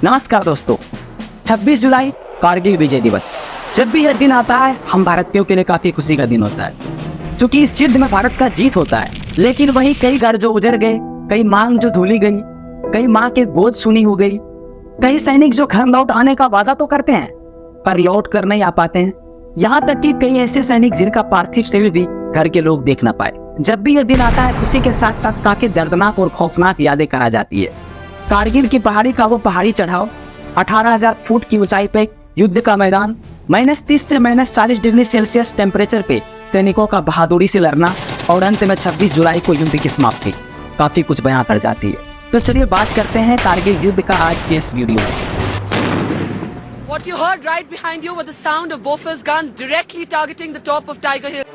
नमस्कार दोस्तों, 26 जुलाई कारगिल विजय दिवस। जब भी यह दिन आता है हम भारतीयों के लिए काफी खुशी का दिन होता है, क्योंकि इस युद्ध में भारत का जीत होता है। लेकिन वही कई घर जो उजड़ गए, कई मांग जो धुली गई, कई माँ के गोद सुनी हो गई, कई सैनिक जो घर लौट आने का वादा तो करते हैं पर लौट कर नहीं आ पाते हैं। यहाँ तक कि कई ऐसे सैनिक जिनका पार्थिव शरीर भी घर के लोग देख ना पाए। जब भी यह दिन आता है खुशी के साथ साथ काफी दर्दनाक और खौफनाक यादें करा जाती है। कारगिल की पहाड़ी का वो पहाड़ी चढ़ाव, 18,000 फुट की ऊंचाई पे युद्ध का मैदान, -30 से -40 डिग्री सेल्सियस टेम्परेचर पे सैनिकों का बहादुरी से लड़ना और अंत में 26 जुलाई को युद्ध की समाप्ति काफी कुछ बयां कर जाती है। तो चलिए बात करते हैं कारगिल युद्ध का आज के इस वीडियो में। What you heard right behind you was the sound of Bofors guns directly targeting the top of Tiger Hill.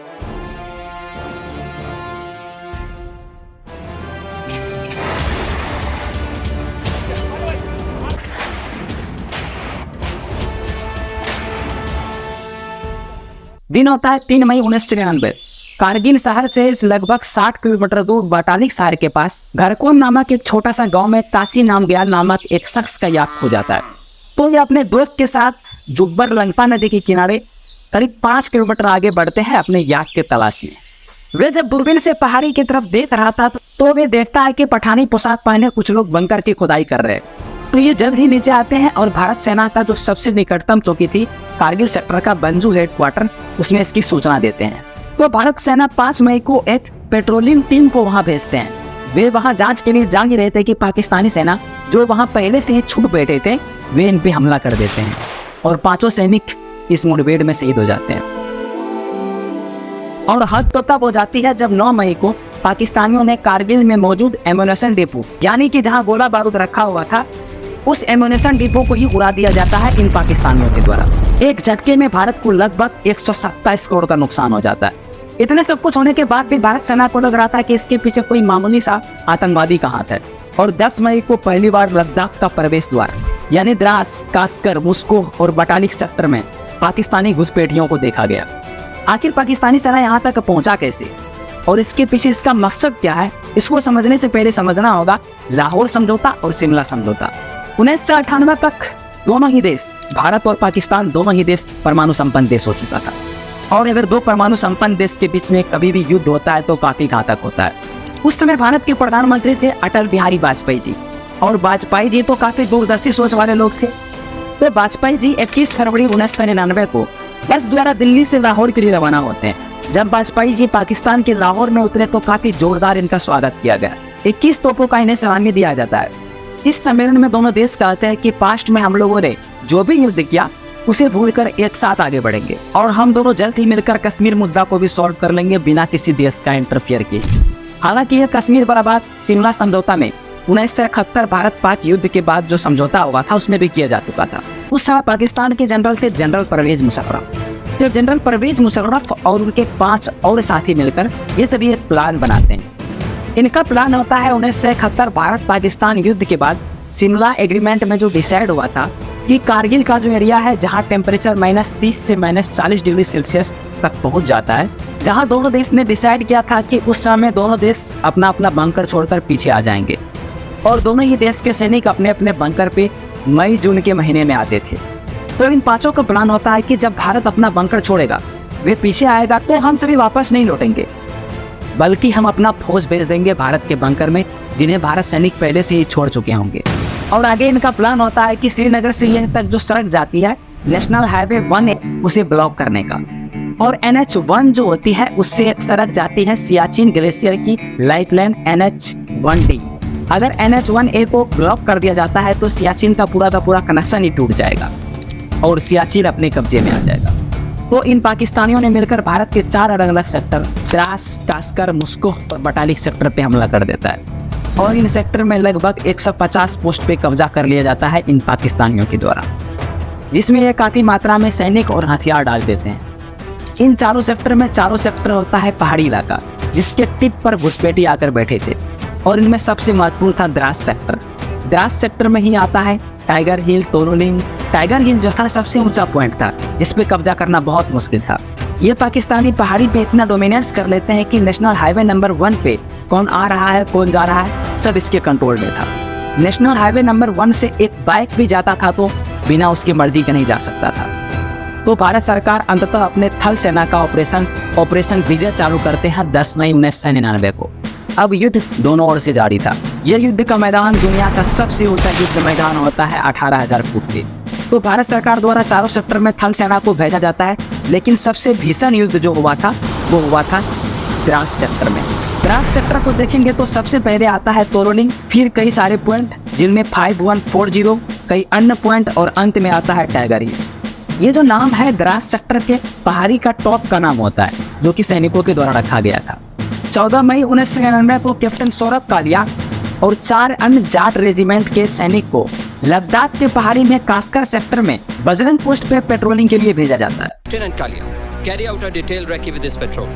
दिन होता है 3 मई 1999। कारगिल शहर से लगभग 60 किलोमीटर दूर बटालिक शहर के पास घरकोन नामक एक छोटा सा गांव में तासी नामग्याल नामक एक शख्स का याक खो जाता है। तो ये अपने दोस्त के साथ जुब्बर लंगपा नदी के किनारे करीब 5 किलोमीटर आगे बढ़ते हैं अपने याक के तलाश में। वे जब दूरबीन से पहाड़ी की तरफ देख रहा था तो वे देखता है कि पठानी पोशाक पहने कुछ लोग बंकर की खुदाई कर रहे हैं। तो ये जल्द ही नीचे आते हैं और भारत सेना का जो सबसे निकटतम चौकी थी कारगिल सेक्टर का बंजू हेडक्वार्टर, उसमें इसकी सूचना देते हैं। तो भारत सेना 5 मई को एक पेट्रोलिंग टीम को वहां भेजते हैं। वे वहां जांच के लिए जा ही रहे थे कि पाकिस्तानी सेना जो वहां पहले से ही छुप बैठे थे वे इन पे हमला कर देते हैं और 5 सैनिक इस मुठभेड़ में शहीद हो जाते हैं। और हद तो तब हो जाती है जब 9 मई को पाकिस्तानियों ने कारगिल में मौजूद एम्यूनेशन डिपो, यानी कि जहां गोला बारूद रखा हुआ था, उस एम्यूनेशन डिपो को ही उड़ा दिया जाता है इन पाकिस्तानियों के द्वारा। एक झटके में भारत को लगभग 127 करोड़ का नुकसान हो जाता है। इतने सब कुछ होने के बाद भी भारत सेना को लग रहा था कि इसके पीछे कोई मामूली सा आतंकवादी का हाथ है। और 10 मई को पहली बार लद्दाख का प्रवेश द्वार यानी द्रास, कास्कर, मुस्को और बटालिक सेक्टर में पाकिस्तानी घुसपैठियों को देखा गया। आखिर पाकिस्तानी सेना यहाँ तक पहुंचा कैसे और इसके पीछे इसका मकसद क्या है, इसको समझने से पहले समझना होगा लाहौर समझौता और शिमला समझौता। 1998 तक दोनों ही देश, भारत और पाकिस्तान दोनों ही देश परमाणु संपन्न देश हो चुका था। और अगर दो परमाणु संपन्न देश के बीच में कभी भी युद्ध होता है तो काफी घातक होता है। उस समय भारत के प्रधानमंत्री थे अटल बिहारी वाजपेयी जी, और वाजपेयी जी तो काफी दूरदर्शी सोच वाले लोग थे। तो वाजपेयी जी 21 फरवरी 1999 को बस द्वारा दिल्ली से लाहौर के लिए रवाना होते हैं। जब वाजपेयी जी पाकिस्तान के लाहौर में उतरे तो काफी जोरदार इनका स्वागत किया गया। 21 तोपों का इन्हें सलामी दिया जाता है। इस सम्मेलन में दोनों देश कहते हैं कि पास्ट में हम लोगों ने जो भी युद्ध किया उसे भूलकर एक साथ आगे बढ़ेंगे और हम दोनों जल्द ही मिलकर कश्मीर मुद्दा को भी सॉल्व कर लेंगे बिना किसी देश का इंटरफियर किए। हालांकि यह कश्मीर पर बात शिमला समझौता में 1971 भारत पाक युद्ध के बाद जो समझौता हुआ था उसमें भी किया जा चुका था। उस समय पाकिस्तान के जनरल थे जनरल परवेज मुशर्रफ। तो जनरल परवेज मुशर्रफ और उनके 5 और साथी मिलकर ये सभी एक प्लान बनाते हैं। इनका प्लान होता है 1971 भारत पाकिस्तान युद्ध के बाद शिमला एग्रीमेंट में जो डिसाइड हुआ था कि कारगिल का जो एरिया है जहां टेम्परेचर -30 से -40 डिग्री सेल्सियस तक पहुंच जाता है, जहां दोनों देश ने डिसाइड किया था कि उस समय दोनों देश अपना अपना बंकर छोड़कर पीछे आ जाएंगे और दोनों ही देश के सैनिक अपने अपने बंकर पे मई जून के महीने में आते थे। तो इन 5 का प्लान होता है कि जब भारत अपना बंकर छोड़ेगा, वे पीछे आएगा तो हम सभी वापस नहीं लौटेंगे, बल्कि हम अपना फौज भेज देंगे भारत के बंकर में जिन्हें भारत सैनिक पहले से ही छोड़ चुके होंगे। और आगे इनका प्लान होता है कि श्रीनगर से लेह तक जो सड़क जाती है नेशनल हाईवे 1 उसे ब्लॉक करने का, और NH1 जो होती है उससे एक सड़क जाती है सियाचिन ग्लेशियर की लाइफलाइन NH1D। अगर NH1A को ब्लॉक कर दिया जाता है तो सियाचिन का पूरा कनेक्शन ही टूट जाएगा और सियाचिन अपने कब्जे में आ जाएगा। तो इन पाकिस्तानियों ने मिलकर भारत के 4 अलग अलग सेक्टर द्रास, कास्कर, मुस्को और बटालिक सेक्टर पे हमला कर देता है और इन सेक्टर में लगभग 150 पोस्ट पे कब्जा कर लिया जाता है इन पाकिस्तानियों के द्वारा, जिसमें ये काफ़ी मात्रा में सैनिक और हथियार डाल देते हैं। इन चारों सेक्टर होता है पहाड़ी इलाका जिसके टिप पर घुसपैठी आकर बैठे थे और इनमें सबसे महत्वपूर्ण था द्रास सेक्टर। द्रास सेक्टर में ही आता है टाइगर हिल, तोरोलिंग। टाइगर हिल जो था सबसे ऊंचा पॉइंट था जिसपे कब्जा करना बहुत मुश्किल था। ये पाकिस्तानी पहाड़ी पे इतना डोमिनेंस कर लेते हैं कि नेशनल हाईवे नंबर 1 पे कौन आ रहा है कौन जा रहा है सब इसके कंट्रोल में था। नेशनल हाईवे नंबर 1 से एक बाइक भी जाता था तो बिना उसकी मर्जी के नहीं जा सकता था। तो भारत सरकार अंततः अपने थल सेना का ऑपरेशन विजय चालू करते हैं 10 मई 1999 को। अब युद्ध दोनों ओर से जारी था। यह युद्ध का मैदान दुनिया का सबसे ऊंचा युद्ध मैदान होता है 18,000 फुट पे। तो भारत सरकार द्वारा चारों सेक्टर में थल सेना को भेजा जाता है, लेकिन सबसे भीषण युद्ध जो हुआ था वो हुआ था द्रास सेक्टर में। द्रास सेक्टर को देखेंगे तो सबसे पहले आता है तोरोलिंग, फिर कई सारे पॉइंट जिनमें 5140, कई अन्य पॉइंट और अंत में आता है टाइगर हिल। ये जो नाम है द्रास सेक्टर के पहाड़ी का टॉप का नाम होता है, जो कि सैनिकों के द्वारा रखा गया था। 14 मई 1999 को कैप्टन सौरभ कालिया और 4 अन्य जाट रेजिमेंट के सैनिक को लद्दाख के पहाड़ी में कास्का सेक्टर में बजरंग पोस्ट पे पेट्रोलिंग के लिए भेजा जाता है। Lieutenant Kalia, carry out a detail recce with this patrol.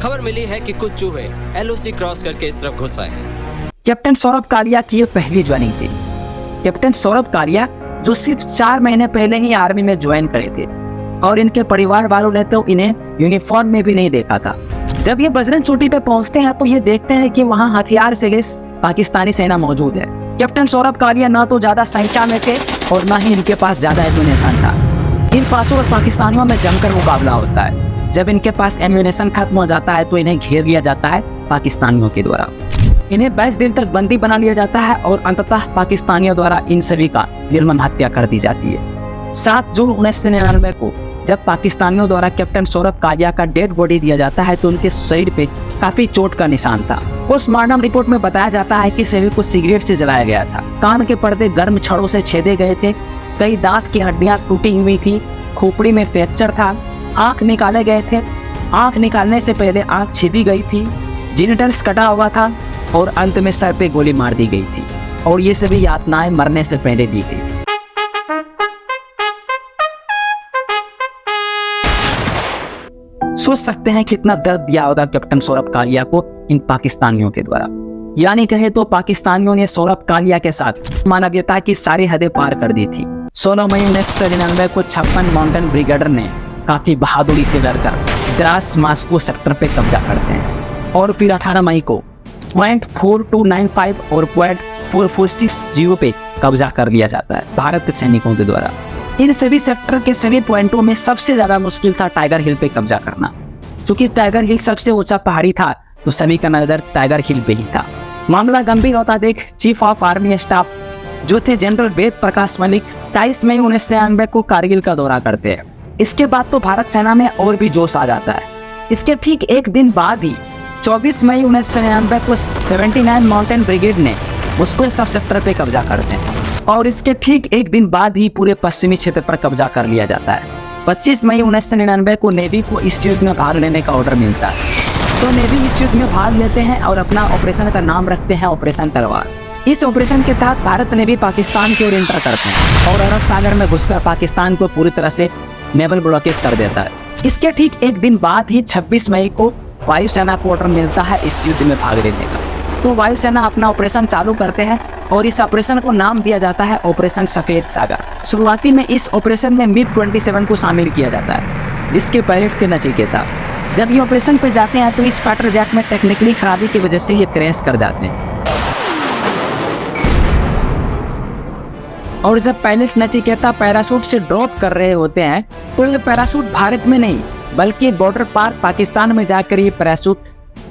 खबर मिली है कि कुछ चूहे एलओसी क्रॉस करके इस तरफ घुस आए हैं। कैप्टन सौरभ कालिया की ये पहली ज्वाइनिंग थी। कैप्टन सौरभ कालिया जो सिर्फ 4 महीने पहले ही आर्मी में ज्वाइन करे थे और इनके परिवार वालों ने तो इन्हें यूनिफॉर्म में भी नहीं देखा था। जब ये बजरंग चोटी पे पहुंचते हैं तो ये देखते हैं कि वहाँ हथियार से लैस पाकिस्तानी सेना मौजूद है। कैप्टन सौरभ कालिया ना तो ज्यादा संख्या में थे और ना ही इनके पास ज्यादा एम्यूनेशन था। इन 5 और पाकिस्तानियों में जमकर मुकाबला होता है। जब इनके पास एम्यूनेशन खत्म हो जाता है तो इन्हें घेर लिया जाता है पाकिस्तानियों के द्वारा। इन्हें 22 दिन तक बंदी बना लिया जाता है और अंततः पाकिस्तानियों द्वारा इन सभी का निर्मम हत्या कर दी जाती है। 7 जून 1999 को जब पाकिस्तानियों द्वारा कैप्टन सौरभ कालिया का डेड बॉडी दिया जाता है तो उनके शरीर पे काफी चोट का निशान था। पोस्टमार्टम रिपोर्ट में बताया जाता है कि शरीर को सिगरेट से जलाया गया था, कान के पर्दे गर्म छड़ों से छेदे गए थे, कई दांत की हड्डियां टूटी हुई थी, खोपड़ी में फ्रैक्चर था, आंख निकाले गए थे, आंख निकालने से पहले आंख छीदी गई थी, जेनिटल्स कटा हुआ था और अंत में सर पे गोली मार दी गई थी और ये सभी यातनाएं मरने से पहले दी गई थी। सोच सकते हैं कितना दर्द दिया होगा कैप्टन सौरभ कालिया को इन पाकिस्तानियों के द्वारा। यानी कहे तो पाकिस्तानियों ने सौरभ कालिया के साथ मानवीयता की सारी हदें पार कर दी थी। 16 मई 1999 को 56 माउंटेन ब्रिगेडर ने काफी बहादुरी से लड़कर द्रास मास्को सेक्टर पे कब्जा करते हैं और फिर 18 मई को .4295 और .4460 पे कब्जा कर लिया जाता है भारत सैनिकों के द्वारा। इन सभी सेक्टर के सभी पॉइंटों में सबसे ज्यादा मुश्किल था टाइगर हिल पे कब्जा करना। क्योंकि टाइगर हिल सबसे ऊंचा पहाड़ी था तो सभी का नजर टाइगर हिल पे ही था। मामला गंभीर होता देख चीफ ऑफ आर्मी स्टाफ जो थे जनरल वेद प्रकाश मलिक 23 मई 1999 को कारगिल का दौरा करते हैं। इसके बाद तो भारत सेना में और भी जोश आ जाता है। इसके ठीक एक दिन बाद ही 24 मई 1999 को 79 माउंटेन ब्रिगेड ने मुस्कुल सब सेक्टर पे कब्जा करते हैं और इसके ठीक एक दिन बाद ही पूरे पश्चिमी क्षेत्र पर कब्जा कर लिया जाता है। 25 मई 1999 को नेवी को इस युद्ध में भाग लेने का ऑर्डर मिलता है। तो नेवी इस युद्ध में भाग लेते हैं और अपना ऑपरेशन का नाम रखते हैं ऑपरेशन तलवार। इस ऑपरेशन के तहत भारत नेवी पाकिस्तान की ओर एंटर करते हैं और अरब सागर में घुसकर पाकिस्तान को पूरी तरह से नेवल ब्लॉकेज कर देता है। इसके ठीक एक दिन बाद ही 26 मई को वायुसेना को ऑर्डर मिलता है इस युद्ध में भाग लेने का। तो वायुसेना अपना ऑपरेशन चालू करते हैं और इस ऑपरेशन को नाम दिया जाता है ऑपरेशन सफेद सागर। शुरुआती में इस ऑपरेशन में MiG-27 को शामिल किया जाता है जिसके पायलट थे नचिकेता। जब ये ऑपरेशन पे जाते हैं तो इस फाइटर जेट में टेक्निकली खराबी की वजह से ये क्रैश कर जाते हैं और जब पायलट नचिकेता पैराशूट से ड्रॉप कर रहे होते हैं तो ये पैराशूट भारत में नहीं बल्कि बॉर्डर पार पाकिस्तान में जाकर ये पैराशूट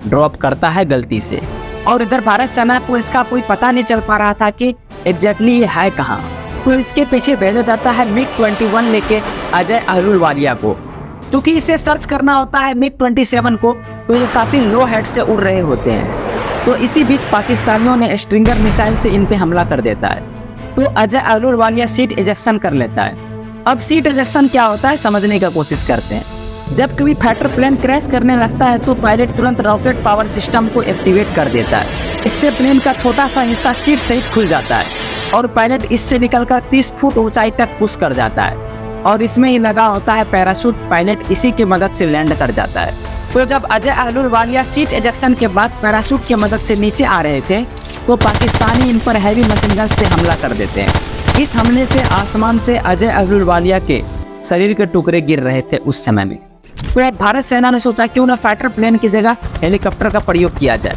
ड्रॉप करता है गलती से। और इधर भारत सेना को इसका कोई पता नहीं चल पा रहा था कि एग्जैक्टली ये है कहाँ। तो इसके पीछे भेजा जाता है MiG-21 लेके अजय अहलुवालिया को। क्योंकि इसे सर्च करना होता है MiG-27 को तो ये काफ़ी लो हेड से उड़ रहे होते हैं। तो इसी बीच पाकिस्तानियों ने स्ट्रिंगर मिसाइल से इन पे हमला कर देता है। तो अजय अहलुवालिया सीट इजेक्शन कर लेता है। अब सीट इजेक्शन क्या होता है समझने की कोशिश करते हैं। जब कभी फाइटर प्लेन क्रैश करने लगता है तो पायलट तुरंत रॉकेट पावर सिस्टम को एक्टिवेट कर देता है। इससे प्लेन का छोटा सा हिस्सा सीट सहित खुल जाता है और पायलट इससे निकलकर 30 फुट ऊंचाई तक पुश कर जाता है और इसमें ही लगा होता है पैराशूट। पायलट इसी की मदद से लैंड कर जाता है। तो जब अजय अहलुवालिया सीट इजेक्शन के बाद पैराशूट की मदद से नीचे आ रहे थे तो पाकिस्तानी इन पर हैवी मशीन गन से हमला कर देते हैं। इस हमले से आसमान से अजय अहलुवालिया के शरीर के टुकड़े गिर रहे थे उस समय में। तो भारत सेना ने सोचा क्यों ना फाइटर प्लेन की जगह हेलीकॉप्टर का प्रयोग किया जाए।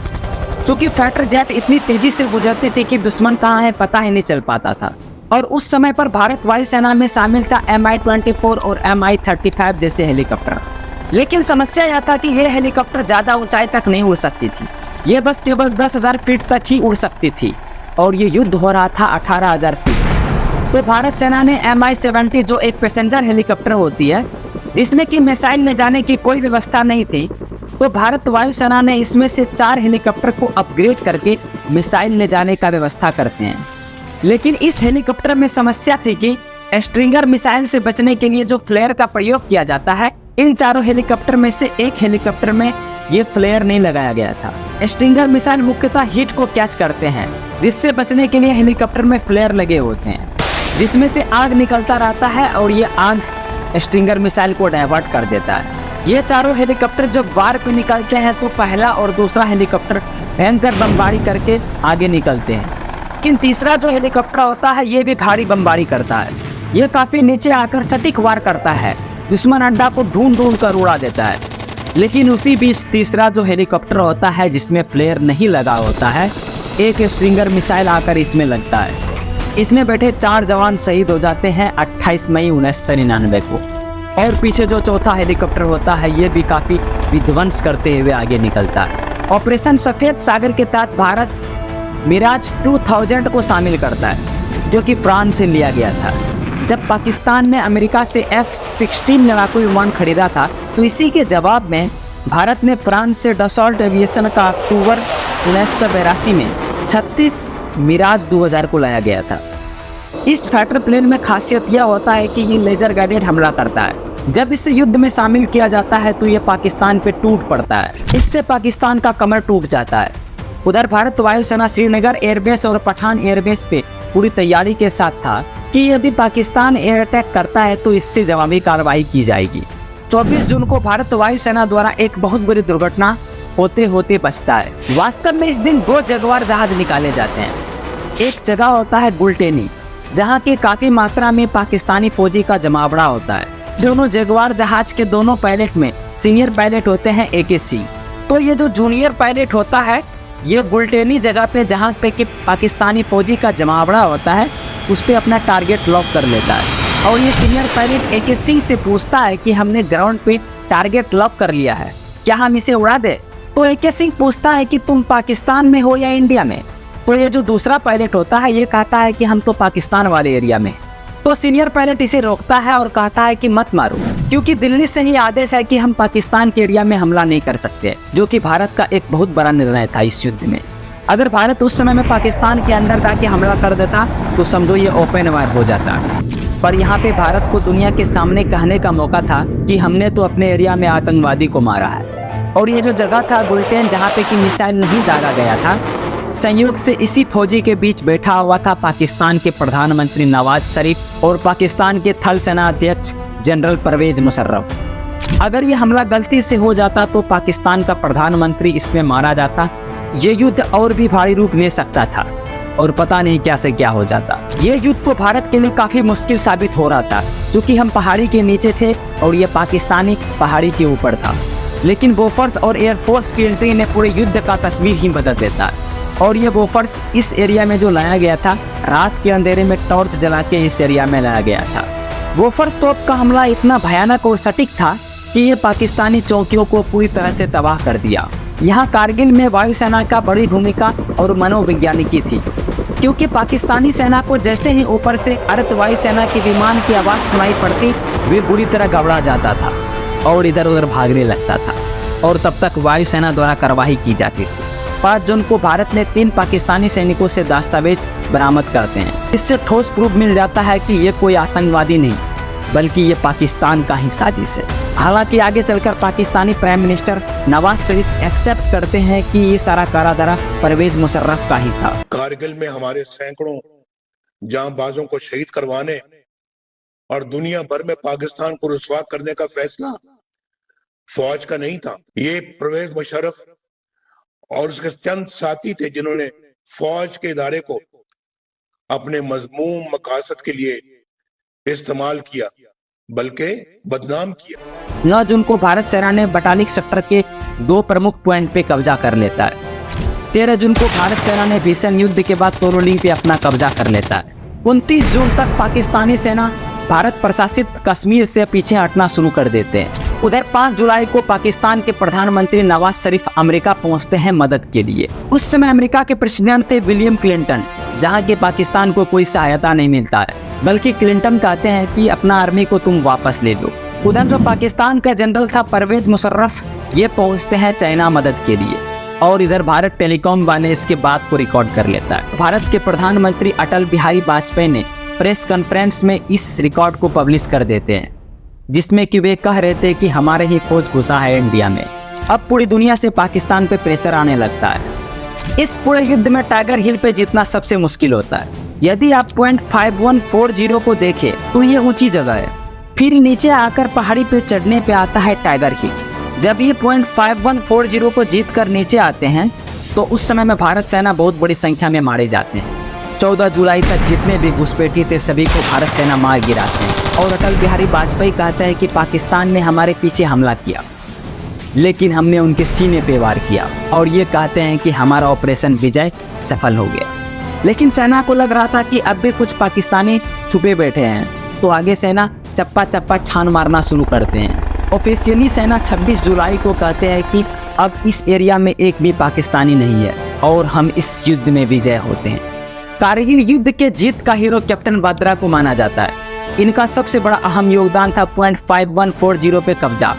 क्योंकि फाइटर जेट इतनी तेजी से गुजरती थी कि दुश्मन कहाँ है पता ही नहीं चल पाता था। और उस समय पर भारत वायुसेना में शामिल था Mi-24 और Mi-35 जैसे हेलीकॉप्टर। लेकिन समस्या यह था कि ये हेलीकॉप्टर ज़्यादा ऊंचाई तक नहीं उड़ सकती थी, ये बस केवल 10,000 फीट तक ही उड़ सकती थी और ये युद्ध हो रहा था 18,000 फीट। तो भारत सेना ने Mi-70 जो एक पैसेंजर हेलीकॉप्टर होती है जिसमें कि मिसाइल ले जाने की कोई व्यवस्था नहीं थी, तो भारत वायुसेना ने इसमें से 4 हेलीकॉप्टर को अपग्रेड करके मिसाइल ले जाने का व्यवस्था करते हैं। लेकिन इस हेलीकॉप्टर में समस्या थी कि स्ट्रिंगर मिसाइल से बचने के लिए जो फ्लेयर का प्रयोग किया जाता है, इन चारों हेलीकॉप्टर में से एक हेलीकॉप्टर में ये फ्लेयर नहीं लगाया गया था। स्ट्रिंगर मिसाइल मुख्यतः हीट को कैच करते हैं, जिससे बचने के लिए हेलीकॉप्टर में फ्लेयर लगे होते हैं जिसमें से आग निकलता रहता है और ये आग स्ट्रिंगर मिसाइल को डाइवर्ट कर देता है। ये चारों हेलीकॉप्टर जब वार पे निकलते हैं तो पहला और दूसरा हेलीकॉप्टर भयंकर बमबारी करके आगे निकलते हैं, लेकिन तीसरा जो हेलीकॉप्टर होता है ये भी भारी बमबारी करता है। ये काफी नीचे आकर सटीक वार करता है, दुश्मन अड्डा को ढूंढ कर उड़ा देता है। लेकिन उसी बीच तीसरा जो हेलीकॉप्टर होता है जिसमें फ्लेयर नहीं लगा होता है, एक स्ट्रिंगर मिसाइल आकर इसमें लगता है। इसमें बैठे 4 जवान शहीद हो जाते हैं 28 मई 1999 को। और पीछे जो चौथा हेलीकॉप्टर होता है ये भी काफी विध्वंस करते हुए आगे निकलता है। ऑपरेशन सफेद सागर के तहत भारत मिराज 2000 को शामिल करता है जो कि फ्रांस से लिया गया था। जब पाकिस्तान ने अमेरिका से F-16 लड़ाकू विमान खरीदा था तो इसी के जवाब में भारत ने फ्रांस से डसॉल्ट एविएशन का अक्टूबर 1982 में 36 मिराज 2000 को लाया गया था। इस फाइटर प्लेन में खासियत यह होता है कि ये लेजर गाइडेड हमला करता है। जब इसे युद्ध में शामिल किया जाता है तो ये पाकिस्तान पे टूट पड़ता है, इससे पाकिस्तान का कमर टूट जाता है। उधर भारत वायुसेना श्रीनगर एयरबेस और पठान एयरबेस पे पूरी तैयारी के साथ था कि यदि पाकिस्तान एयर अटैक करता है तो इससे जवाबी कार्रवाई की जाएगी। 24 जून को भारत वायुसेना द्वारा एक बहुत बड़ी दुर्घटना होते होते बचता है। वास्तव में इस दिन 2 जगुआर जहाज निकाले जाते हैं। एक जगह होता है गुलटेनी, जहाँ की काफी मात्रा में पाकिस्तानी फौजी का जमावड़ा होता है। दोनों जगुआर जहाज के दोनों पायलट में सीनियर पायलट होते हैं AK सिंह। तो ये जो जूनियर पायलट होता है ये गुलटेनी जगह पे जहाँ पे कि पाकिस्तानी फौजी का जमावड़ा होता है उस पर अपना टारगेट लॉक कर लेता है। और ये सीनियर पायलट AK सिंह से पूछता है कि हमने ग्राउंड पे टारगेट लॉक कर लिया है, क्या हम इसे उड़ा दे? तो AK सिंह पूछता है कि तुम पाकिस्तान में हो या इंडिया में? तो ये जो दूसरा पायलट होता है ये कहता है कि हम तो पाकिस्तान वाले एरिया में। तो सीनियर पायलट इसे रोकता है और कहता है कि मत मारो, क्योंकि दिल्ली से ही आदेश है कि हम पाकिस्तान के एरिया में हमला नहीं कर सकते, जो कि भारत का एक बहुत बड़ा निर्णय था इस युद्ध में। अगर भारत उस समय में पाकिस्तान के अंदर जाके हमला कर देता तो समझो ये ओपन वार हो जाता। पर यहाँ पे भारत को दुनिया के सामने कहने का मौका था कि हमने तो अपने एरिया में आतंकवादी को मारा है। और ये जो जगह था गुलटेन जहाँ पे कि मिसाइल नहीं डाला गया था, संयोग से इसी फौजी के बीच बैठा हुआ था पाकिस्तान के प्रधानमंत्री नवाज शरीफ और पाकिस्तान के थल सेना अध्यक्ष जनरल परवेज मुशर्रफ। अगर ये हमला गलती से हो जाता तो पाकिस्तान का प्रधानमंत्री इसमें मारा जाता, ये युद्ध और भी भारी रूप ले सकता था और पता नहीं क्या से क्या हो जाता। ये युद्ध को भारत के लिए काफी मुश्किल साबित हो रहा था, क्योंकि हम पहाड़ी के नीचे थे और ये पाकिस्तानी पहाड़ी के ऊपर था। लेकिन बोफोर्स और एयरफोर्स की एंट्री ने पूरे युद्ध का तस्वीर ही बदल देता है। और ये बोफोर्स इस एरिया में जो लाया गया था, रात के अंधेरे में टॉर्च जला के इस एरिया में लाया गया था। बोफोर्स तोप का हमला इतना भयानक और सटीक था कि ये पाकिस्तानी चौकियों को पूरी तरह से तबाह कर दिया। यहाँ कारगिल में वायुसेना का बड़ी भूमिका और मनोवैज्ञानिकी थी, क्योंकि पाकिस्तानी सेना को जैसे ही ऊपर से भारत वायुसेना के विमान की आवाज़ सुनाई पड़ती वे बुरी तरह घबरा जाता था और इधर उधर भागने लगता था। और तब तक वायुसेना द्वारा कार्रवाई की जाती थी। 5 जून को भारत ने 3 पाकिस्तानी सैनिकों से दस्तावेज बरामद करते हैं। इससे ठोस प्रूफ मिल जाता है कि ये कोई आतंकवादी नहीं बल्कि ये पाकिस्तान का ही साजिश है। हालांकि आगे चलकर Pakistani prime minister Nawaz Sharif accept करते हैं कि ये सारा कारादरा परवेज मुशर्रफ का ही था। कारगिल में हमारे सैकड़ों जांबाजों को शहीद करवाने और दुनिया भर में पाकिस्तान को रुसवा करने का फैसला फौज का नहीं था। ये परवेज मुशर्रफ और उसके चंद साथी थे जिन्होंने फौज के इदारे को अपने मजमूम मकासद के लिए इस्तेमाल किया, बल्कि बदनाम किया। 9 जून को भारत सेना ने बटालिक सेक्टर के 2 प्रमुख पॉइंट पे कब्जा कर लेता है। 13 जून को भारत सेना ने भीषण युद्ध के बाद तोरोली पे अपना कब्जा कर लेता है। 29 जून तक पाकिस्तानी सेना भारत प्रशासित कश्मीर से पीछे हटना शुरू कर देते हैं। उधर 5 जुलाई को पाकिस्तान के प्रधानमंत्री नवाज शरीफ अमेरिका पहुंचते हैं मदद के लिए। उस समय अमेरिका के प्रेसिडेंट थे विलियम क्लिंटन, जहां के पाकिस्तान को कोई सहायता नहीं मिलता है, बल्कि क्लिंटन कहते हैं कि अपना आर्मी को तुम वापस ले लो। उधर जो पाकिस्तान का जनरल था परवेज मुशर्रफ, ये पहुंचते हैं चाइना मदद के लिए, और इधर भारत टेलीकॉम वाले इसके बात को रिकॉर्ड कर लेता है। भारत के प्रधानमंत्री अटल बिहारी वाजपेयी ने प्रेस कॉन्फ्रेंस में इस रिकॉर्ड को पब्लिश कर देते हैं, जिसमें कि वे कह रहे थे कि हमारे ही फौज घुसा है इंडिया में। अब पूरी दुनिया से पाकिस्तान पे प्रेशर आने लगता है। इस पूरे युद्ध में टाइगर हिल पे जीतना सबसे मुश्किल होता है। यदि आप पॉइंट 5140 को देखें तो ये ऊंची जगह है, फिर नीचे आकर पहाड़ी पे चढ़ने पे आता है टाइगर हिल। जब ये पॉइंट 5140 को जीत कर नीचे आते हैं तो उस समय में भारत सेना बहुत बड़ी संख्या में मारे जाते हैं। 14 जुलाई तक जितने भी घुसपैठी थे सभी को भारत सेना मार गिराते हैं। और अटल बिहारी वाजपेयी कहते हैं कि पाकिस्तान ने हमारे पीछे हमला किया, लेकिन हमने उनके सीने पे वार किया, और ये कहते हैं कि हमारा ऑपरेशन विजय सफल हो गया। लेकिन सेना को लग रहा था कि अब भी कुछ पाकिस्तानी छुपे बैठे हैं, तो आगे सेना चप्पा चप्पा छान मारना शुरू करते हैं। ऑफिशियली सेना 26 जुलाई को कहते हैं कि अब इस एरिया में एक भी पाकिस्तानी नहीं है और हम इस युद्ध में विजय होते हैं। कारगिल युद्ध के जीत का हीरो कैप्टन बात्रा को माना जाता है। इनका सबसे बड़ा अहम योगदान था पॉइंट 5140 पे कब्जा।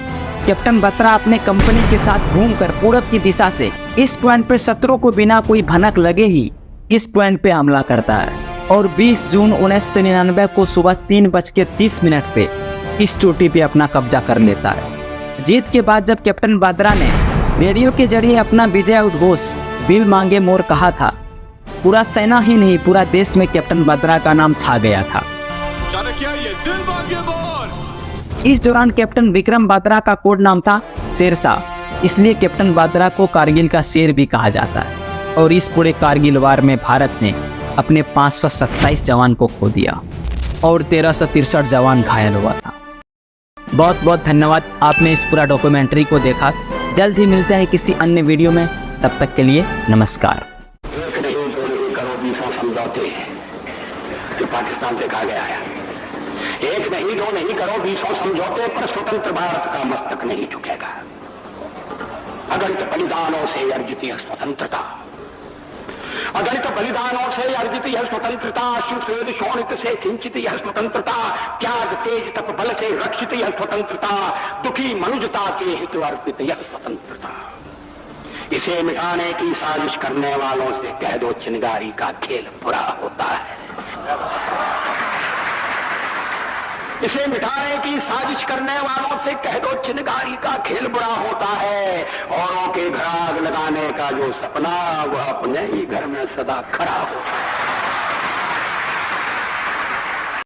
कैप्टन बात्रा अपने कंपनी के साथ घूमकर पूरब की दिशा से इस पॉइंट पर शत्रु को बिना कोई भनक लगे ही इस पॉइंट पे हमला करता है, और 20 जून 1999 को सुबह 3:30 पे इस चोटी पे अपना कब्जा कर लेता है। जीत के बाद जब कैप्टन बात्रा ने रेडियो के जरिए अपना विजय उद्घोष बिल मांगे मोर कहा था, पूरा सेना ही नहीं पूरा देश में कैप्टन बात्रा का नाम छा गया था। इस दौरान कैप्टन विक्रम बात्रा का कोड नाम था शेरशाह, इसलिए कैप्टन बात्रा को कारगिल का शेर भी कहा जाता है। और इस पूरे कारगिल वार में भारत ने अपने 527 जवान को खो दिया और 1363 जवान घायल हुआ था। बहुत बहुत धन्यवाद, आपने इस पूरा डॉक्यूमेंट्री को देखा। जल्द ही मिलते हैं किसी अन्य वीडियो में, तब तक के लिए नमस्कार। एक नहीं दो नहीं करो 20 समझौते जो पाकिस्तान से कहा गया है। एक नहीं दो नहीं करो 20 समझौते पर स्वतंत्र भारत का मस्तक नहीं झुकेगा। अगणित बलिदानों से अर्जित यह स्वतंत्रता, अगणित बलिदानों से अर्जित यह स्वतंत्रता, अश्रुस्वेद शोणित से सिंचित यह स्वतंत्रता, त्याग तेज तप बल से रक्षित यह स्वतंत्रता, दुखी मनुजता के हित अर्पित यह स्वतंत्रता। इसे मिटाने की साजिश करने वालों से कह दो चिनगारी का खेल बुरा होता है। इसे मिटाने की साजिश करने वालों से कह दो चिनगारी का खेल बुरा होता है। औरों के घर आग लगाने का जो सपना वह अपने ही घर में सदा खड़ा होता है।